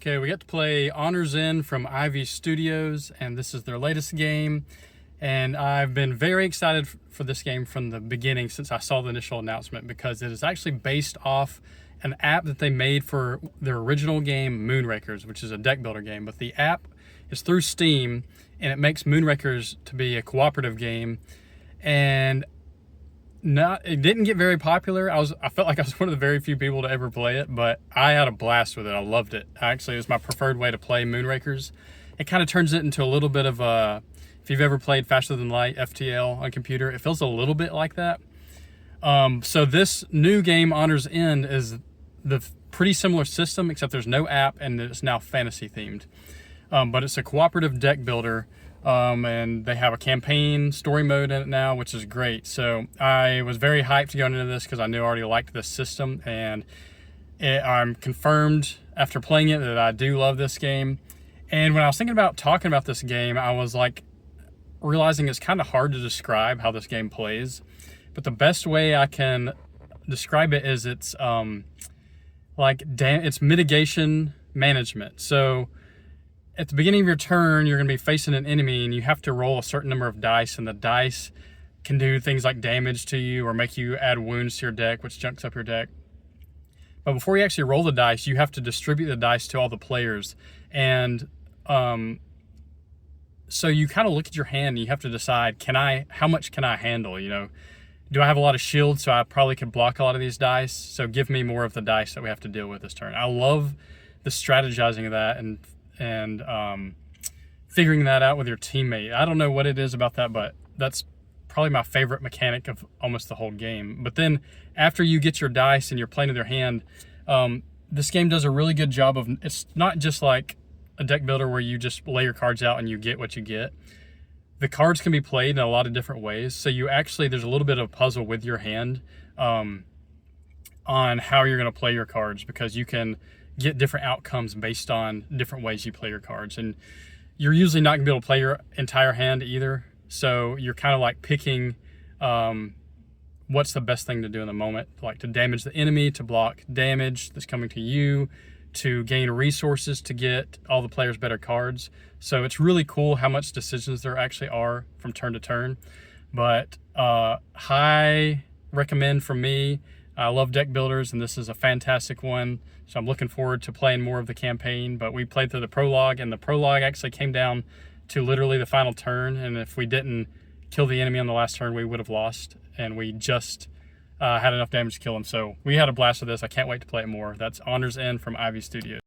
Okay, we get to play Honors End from Ivy Studios, and this is their latest game. And I've been very excited for this game from the beginning since I saw the initial announcement, because it is actually based off an app that they made for their original game, Moonrakers, which is a deck builder game. But the app is through Steam, and it makes Moonrakers to be a cooperative game. And it didn't get very popular. I felt like I was one of the very few people to ever play it, but I had a blast with it. I loved it. Actually, it was my preferred way to play Moonrakers. It kind of turns it into a little bit of a, if you've ever played Faster Than Light, FTL on computer, it feels a little bit like that. So this new game, Honors End, is the pretty similar system, except there's no app and it's now fantasy themed. But it's a cooperative deck builder. And they have a campaign story mode in it now, which is great. So I was very hyped going into this because I knew I already liked this system, and I'm confirmed after playing it that I do love this game. And when I was thinking about talking about this game, I was like realizing it's kind of hard to describe how this game plays, but the best way I can describe it is it's it's mitigation management. So at the beginning of your turn, you're going to be facing an enemy, and you have to roll a certain number of dice, and the dice can do things like damage to you or make you add wounds to your deck, which junks up your deck. But before you actually roll the dice, you have to distribute the dice to all the players. And so you kind of look at your hand, and you have to decide, how much can I handle? You know, do I have a lot of shields, so I probably could block a lot of these dice? So give me more of the dice that we have to deal with this turn. I love the strategizing of that and figuring that out with your teammate. I don't know what it is about that, but that's probably my favorite mechanic of almost the whole game. But then after you get your dice and you're playing with your hand, this game does a really good job of, it's not just like a deck builder where you just lay your cards out and you get what you get. The cards can be played in a lot of different ways. So there's a little bit of a puzzle with your hand on how you're going to play your cards, because you can get different outcomes based on different ways you play your cards. And you're usually not going to be able to play your entire hand either. So you're kind of like picking what's the best thing to do in the moment, like to damage the enemy, to block damage that's coming to you, to gain resources to get all the players better cards. So it's really cool how much decisions there actually are from turn to turn. But high recommend from me. I love deck builders, and this is a fantastic one. So I'm looking forward to playing more of the campaign. But we played through the prologue, and the prologue actually came down to literally the final turn. And if we didn't kill the enemy on the last turn, we would have lost. And we just had enough damage to kill him. So we had a blast with this. I can't wait to play it more. That's Honors End from Ivy Studios.